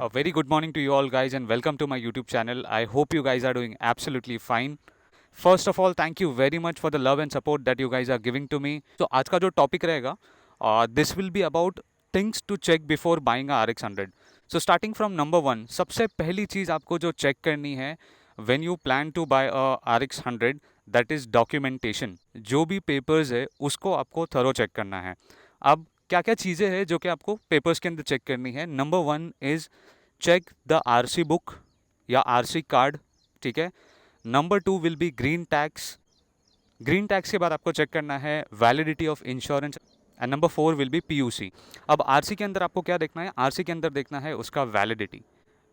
A very good morning to you all, guys, and welcome to my YouTube channel. I hope you guys are doing absolutely fine. First of all, thank you very much for the love and support that you guys are giving to me. So आज का जो topic रहेगा, this will be about things to check before buying a RX 100. So starting from number one, सबसे पहली चीज़ आपको जो check करनी है when you plan to buy a RX 100, that is documentation. जो भी पेपर्स है उसको आपको थरो चेक करना है. अब क्या क्या चीज़ें हैं जो कि आपको पेपर्स के अंदर चेक करनी है. Number one is check the RC book या आरसी कार्ड. ठीक है. Number two will be green tax. Green tax के बाद आपको चेक करना है validity of insurance. And number four will be PUC. अब आरसी के अंदर आपको क्या देखना है? आरसी के अंदर देखना है उसका वैलिडिटी.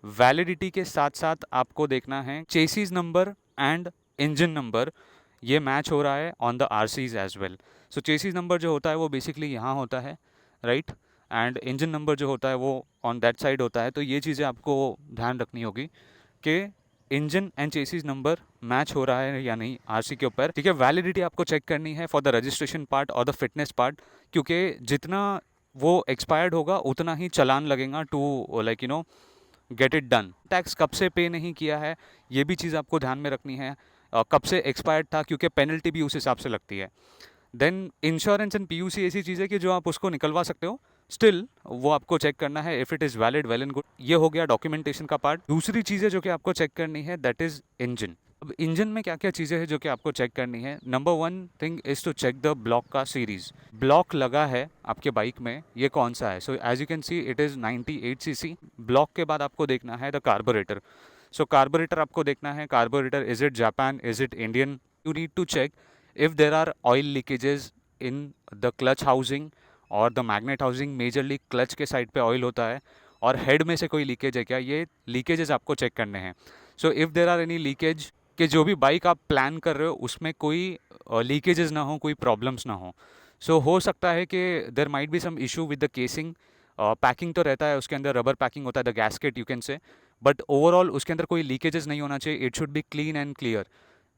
वैलिडिटी के साथ साथ आपको देखना है chassis number and engine number, ये मैच हो रहा है on the RCs as well. So chassis number जो होता है वो बेसिकली यहाँ होता है, राइट, एंड इंजन नंबर जो होता है वो ऑन दैट साइड होता है. तो ये चीज़ें आपको ध्यान रखनी होगी कि engine and chassis number match हो रहा है या नहीं आरसी के ऊपर. ठीक है. वैलिडिटी आपको चेक करनी है फॉर द रजिस्ट्रेशन पार्ट और द फिटनेस पार्ट, क्योंकि जितना वो एक्सपायर्ड होगा उतना ही चालान लगेगा to get it done. Tax कब से पे नहीं किया है ये भी चीज़ आपको ध्यान में रखनी है. कब से एक्सपायर्ड था, क्योंकि पेनल्टी भी उस हिसाब से लगती है. देन इंश्योरेंस एंड पीयूसी ऐसी चीज़ है कि जो आप उसको निकलवा सकते हो, स्टिल वो आपको चेक करना है. If it is valid, well and good. ये हो गया डॉक्यूमेंटेशन का पार्ट. दूसरी चीज़ें जो कि आपको चेक करनी है दैट इज़ इंजन. अब इंजन में क्या क्या चीज़ें हैं जो कि आपको चेक करनी है? Number one thing is to check the block का सीरीज़. ब्लॉक लगा है आपके बाइक में, ये कौन सा है? So as you can see it is 98cc. Block के बाद आपको देखना है द कार्बोरेटर. सो कार्बोरेटर आपको देखना है, carburettor is it Japan, is it Indian. You need to check if there are oil leakages in the clutch housing और the magnet housing. Majorly clutch के साइड पे ऑयल होता है और head में से कोई लीकेज है क्या, ये लीकेजेस आपको चेक करने हैं. So if there are any leakage, कि जो भी बाइक आप प्लान कर रहे हो उसमें कोई लीकेजेस ना हो, कोई प्रॉब्लम्स ना हो. सो हो सकता है कि there might be some issue with the casing. Packing तो रहता है उसके अंदर, रबर पैकिंग होता है, the gasket you can see, but overall उसके अंदर कोई लीकेजेस नहीं होना चाहिए. It should be clean and clear.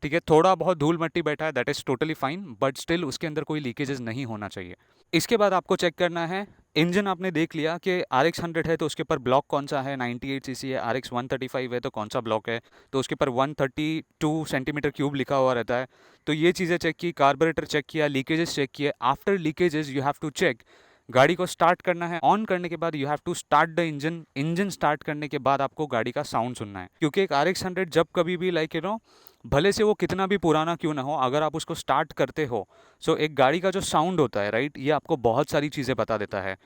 ठीक है. थोड़ा बहुत धूल मट्टी बैठा है that is totally fine, but still उसके अंदर कोई लीकेजेस नहीं होना चाहिए. इसके बाद आपको चेक करना है इंजन. आपने देख लिया कि RX 100 है तो उसके ऊपर ब्लॉक कौन सा है, 98cc है. RX 135 है तो कौन सा ब्लॉक है, तो उसके ऊपर 132 सेंटीमीटर क्यूब लिखा हुआ रहता है. तो ये चीज़ें चेक की, कार्बोरेटर चेक किया, लीकेजेस चेक किए. After leakages you have to check, गाड़ी को स्टार्ट करना है. ऑन करने के बाद you have to start the engine. Engine start करने के बाद आपको गाड़ी का साउंड सुनना है, क्योंकि एक RX 100 जब कभी भी भले से वो कितना भी पुराना क्यों ना हो, अगर आप उसको स्टार्ट करते हो, सो एक गाड़ी का जो साउंड होता है, राइट, ये आपको बहुत सारी चीज़ें बता देता है.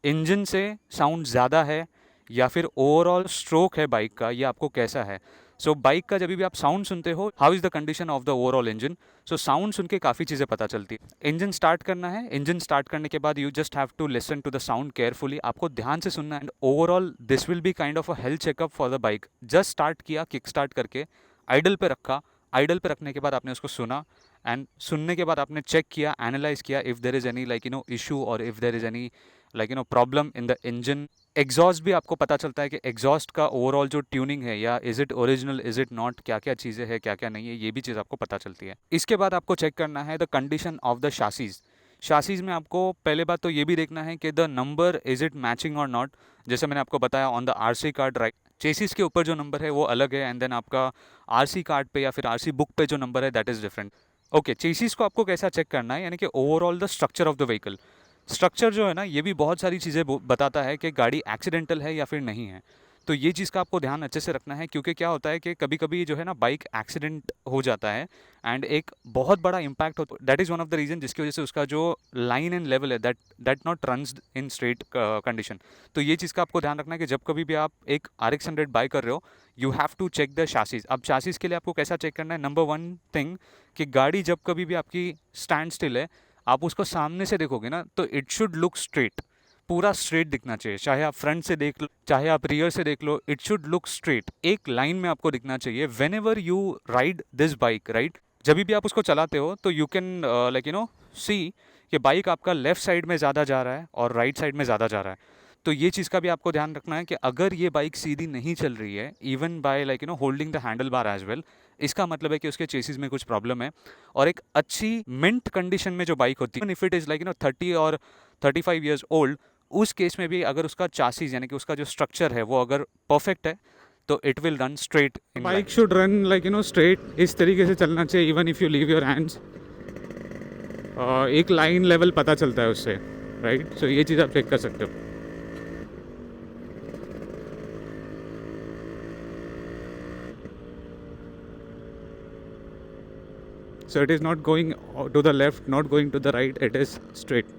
इंजन से साउंड ज़्यादा है या फिर ओवरऑल स्ट्रोक है बाइक का, ये आपको कैसा है. सो बाइक का जब भी आप साउंड सुनते हो, how is the condition of the overall engine. So sound सुन के काफ़ी चीज़ें पता चलती है. इंजन स्टार्ट करना है. इंजन स्टार्ट करने के बाद you just have to listen to the sound carefully. आपको ध्यान से सुनना है. And overall this will be kind of a health checkup for the bike. Just start किया, किक स्टार्ट करके आइडल पे रखा. आइडल पे रखने के बाद आपने उसको सुना, एंड सुनने के बाद आपने चेक किया, एनालाइज किया if there is any issue और if there is any problem in the engine. Exhaust भी आपको पता चलता है कि एग्जॉस्ट का ओवरऑल जो ट्यूनिंग है, या is it original, is it not, क्या क्या चीज़ें हैं, क्या क्या नहीं है, ये भी चीज़ आपको पता चलती है. इसके बाद आपको चेक करना है द कंडीशन ऑफ द शासीज़. शासीज़ में आपको पहले बात तो ये भी देखना है कि the number is it matching और नॉट. जैसे मैंने आपको बताया on the RC card, right, chassis के ऊपर जो नंबर है वो अलग है, एंड देन आपका आरसी कार्ड पे या फिर आरसी बुक पे जो नंबर है that is different. Okay. Chassis को आपको कैसा चेक करना है, यानी कि overall the structure of the vehicle. Structure जो है ना, ये भी बहुत सारी चीज़ें बताता है कि गाड़ी एक्सीडेंटल है या फिर नहीं है. तो ये चीज़ का आपको ध्यान अच्छे से रखना है, क्योंकि क्या होता है कि कभी कभी जो है ना बाइक एक्सीडेंट हो जाता है एंड एक बहुत बड़ा इम्पैक्ट होता है. That is one of the reason जिसकी वजह से उसका जो लाइन एंड लेवल है that not runs in straight condition. तो ये चीज़ का आपको ध्यान रखना है कि जब कभी भी आप एक RX 100 बाई कर रहे हो, you have to check the chassis. अब शासीज़ के लिए आपको कैसा चेक करना है? नंबर वन थिंग, कि गाड़ी जब कभी भी आपकी स्टैंड स्टिल है, आप उसको सामने से देखोगे ना तो इट शुड लुक स्ट्रेट. पूरा स्ट्रेट दिखना चाहिए. चाहे आप फ्रंट से देख लो, चाहे आप रियर से देख लो, इट शुड लुक स्ट्रेट. एक लाइन में आपको दिखना चाहिए when ever you ride this bike, right. जब भी आप उसको चलाते हो तो यू कैन सी कि बाइक आपका लेफ्ट साइड में ज़्यादा जा रहा है और राइट साइड में ज़्यादा जा रहा है. तो ये चीज़ का भी आपको ध्यान रखना है कि अगर ये बाइक सीधी नहीं चल रही है, even by holding the handle bar as well, इसका मतलब है कि उसके चेसिस में कुछ प्रॉब्लम है. और एक अच्छी मिंट कंडीशन में जो बाइक होती है, इफ इट इज़ 30 और 35 ईयर्स ओल्ड, उस केस में भी अगर उसका चासीज यानी कि उसका जो स्ट्रक्चर है वो अगर परफेक्ट है तो it will run straight in bike should run like straight, इस तरीके से चलना चाहिए even if you leave your hands. एक लाइन लेवल पता चलता है उससे, राइट। सो ये चीज़ आप चेक कर सकते हो। So it is not going to the left, not going to the right, it is straight.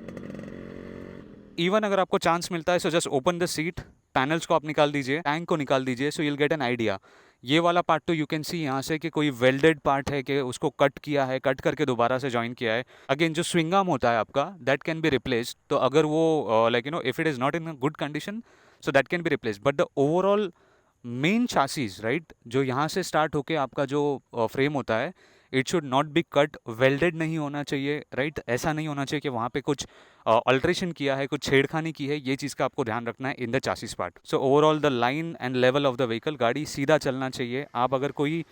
Even अगर आपको चांस मिलता है so just open the seat, panels को आप निकाल दीजिए, टैंक को निकाल दीजिए, so you'll get an idea. ये वाला पार्ट तो यू कैन सी यहाँ से कि कोई वेल्डेड पार्ट है कि उसको कट किया है, कट करके दोबारा से ज्वाइन किया है। अगेन जो स्विंग आर्म होता है आपका दैट कैन बी रिप्लेस्ड, तो अगर वो like if it is not in good condition so that can be replaced, but the overall main chassis right जो यहाँ से स्टार्ट होके आपका जो फ्रेम होता है it should not be cut, welded नहीं होना चाहिए राइट। ऐसा नहीं होना चाहिए कि वहाँ पे कुछ अल्ट्रेशन किया है, कुछ छेड़खानी की है, ये चीज़ का आपको ध्यान रखना है in the chassis part. So overall the line and level of the vehicle, गाड़ी सीधा चलना चाहिए। आप अगर कोई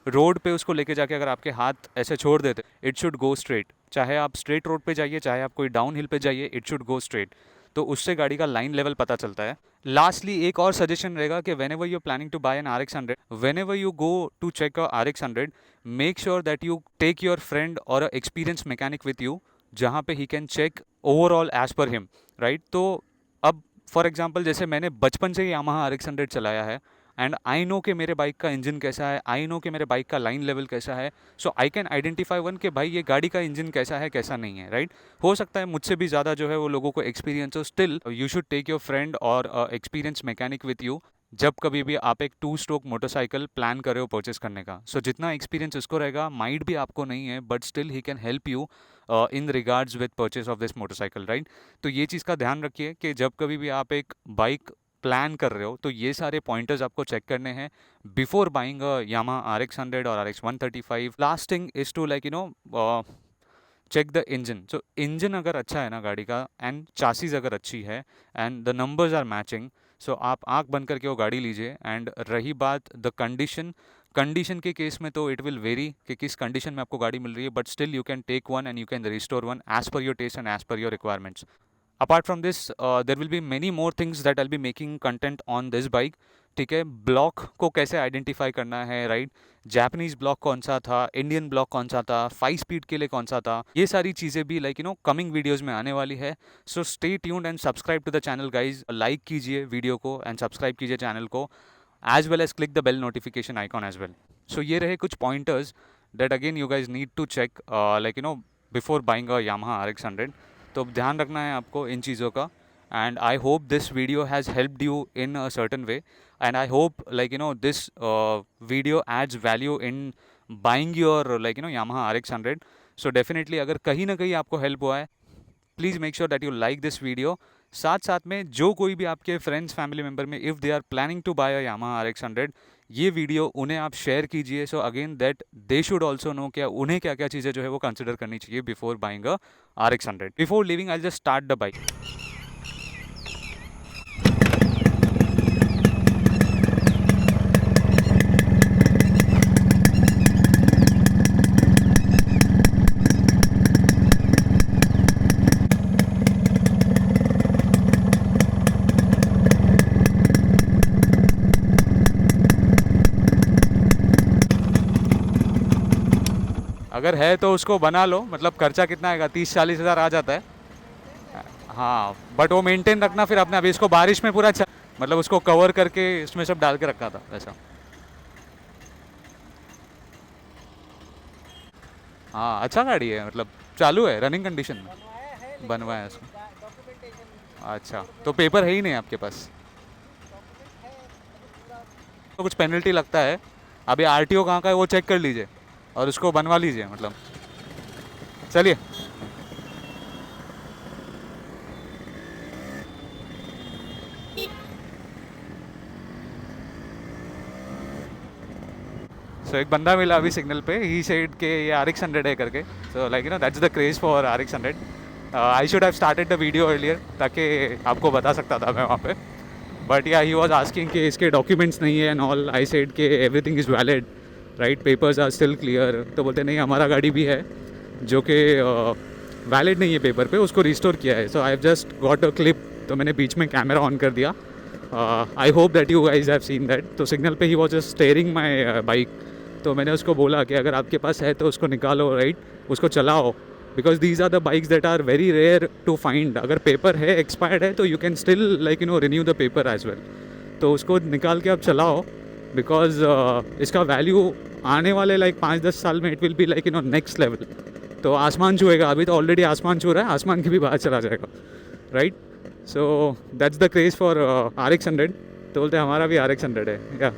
रोड पे उसको लेके जाके अगर आपके हाथ ऐसे छोड़ देते इट शुड गो स्ट्रेट, चाहे आप स्ट्रेट रोड पे जाइए चाहे आप कोई डाउन हिल पे जाइए इट शुड गो स्ट्रेट, तो उससे गाड़ी का लाइन लेवल पता चलता है। लास्टली एक और सजेशन रहेगा कि whenever you planning to buy an RX 100, whenever you go to check RX 100 make sure that you take your friend और एक्सपीरियंस मैकेनिक विथ यू, जहाँ पे he can check overall as per him right. तो अब for example जैसे मैंने बचपन से ही Yamaha RX 100 चलाया है एंड आई नो कि मेरे बाइक का इंजन कैसा है, आई नो कि मेरे बाइक का लाइन लेवल कैसा है, so I can identify one कि भाई ये गाड़ी का इंजन कैसा है कैसा नहीं है राइट। हो सकता है मुझसे भी ज़्यादा जो है वो लोगों को एक्सपीरियंस हो, still you should take your friend और एक्सपीरियंस मैकेनिक विथ यू जब कभी भी आप एक 2 स्ट्रोक मोटरसाइकिल प्लान कर रहे हो परचेस करने का। सो जितना एक्सपीरियंस उसको रहेगा माइट भी आपको नहीं है but still he can help you in regards with purchase of this motorcycle right. तो ये चीज़ का ध्यान रखिए कि जब कभी भी आप एक बाइक प्लान कर रहे हो तो ये सारे पॉइंटर्स आपको चेक करने हैं before buying a Yamaha RX 100 और RX 135। Last thing is to like check the engine. So engine अगर अच्छा है ना गाड़ी का एंड चासीज अगर अच्छी है and the numbers are matching, so आप आंख बंद करके वो गाड़ी लीजिए। एंड रही बात द कंडीशन के केस में तो इट विल वेरी कि किस कंडीशन में आपको गाड़ी मिल रही है, but still you can take one and you can restore one as per your taste and as per your requirements. Apart from this there will be many more things that I be making content on this bike. ठीक है, block को कैसे identify करना है right, Japanese block कौन सा था, Indian block कौन सा था, 5 स्पीड के लिए कौन सा था, ये सारी चीज़ें भी लाइक कमिंग वीडियोस में आने वाली है। So stay tuned and subscribe to the channel guys. Like कीजिए वीडियो को एंड सब्सक्राइब कीजिए चैनल को, as well as click the bell notification icon as well. So ये रहे कुछ pointers that again you guys need to check like before buying a Yamaha RX 100। तो ध्यान रखना है आपको इन चीज़ों का। and I hope this video has helped you in a certain way, and I hope this video adds value in buying your Yamaha RX 100। so definitely अगर कहीं ना कहीं आपको help हुआ है please make sure that you like this video. साथ साथ में जो कोई भी आपके फ्रेंड्स फैमिली मेम्बर में if they are planning to buy a Yamaha RX 100 ये वीडियो उन्हें आप शेयर कीजिए, so again that they should also know क्या उन्हें क्या क्या चीज़ें जो है वो कंसिडर करनी चाहिए before buying a RX 100। Before living I just start the bike. अगर है तो उसको बना लो, मतलब खर्चा कितना आएगा, 30-40 हज़ार आ जाता है। हाँ बट वो मेंटेन रखना फिर आपने। अभी इसको बारिश में पूरा मतलब उसको कवर करके इसमें सब डाल के रखा था ऐसा। हाँ अच्छा गाड़ी है, मतलब चालू है, रनिंग कंडीशन में बनवाया है इसको। अच्छा तो पेपर है ही नहीं आपके पास तो कुछ पेनल्टी लगता है। अभी RTO कहाँ का है वो चेक कर लीजिए और उसको बनवा लीजिए, मतलब चलिए। सो एक बंदा मिला अभी सिग्नल पे, ही सेड के ये RX 100 है करके। So like that's the craze for RX 100। I should have started the video earlier ताकि आपको बता सकता था मैं वहाँ पे, बट या ही वॉज आस्किंग कि इसके डॉक्यूमेंट्स नहीं है एंड ऑल। आई सेड के everything is valid right, papers are still clear. तो बोलते नहीं हमारा गाड़ी भी है जो कि वैलिड नहीं है पेपर पे, उसको रिस्टोर किया है। So I have just got a clip तो मैंने बीच में कैमरा ऑन कर दिया. I hope that you guys have seen that. तो सिग्नल पे ही was just steering my bike. तो मैंने उसको बोला कि अगर आपके पास है तो उसको निकालो, राइट, उसको चलाओ, because these are the bikes that are very rare to find. अगर पेपर है, एक्सपायर्ड है, तो you can still like renew the paper as well. तो उसको निकाल के आप चलाओ, बिकॉज इसका वैल्यू आने वाले लाइक 5-10 साल में it will be like next level. तो आसमान छुएगा. अभी तो ऑलरेडी आसमान छू रहा है, आसमान के भी बाहर चला जाएगा, right. So that's the craze for RX 100. तो बोलते हैं हमारा भी RX 100 है. या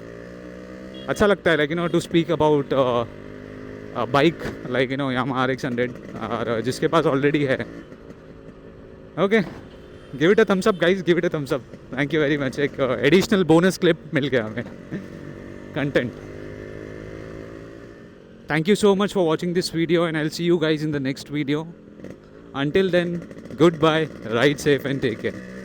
अच्छा लगता है like to speak about bike like Yamaha RX 100 और जिसके पास ऑलरेडी है. Okay, give it a thumbs up guys, give it a thumbs up. Thank you very much. एक एडिशनल बोनस क्लिप मिल गया हमें content. Thank you so much for watching this video, and I'll see you guys in the next video. Until then, goodbye, ride safe and take care.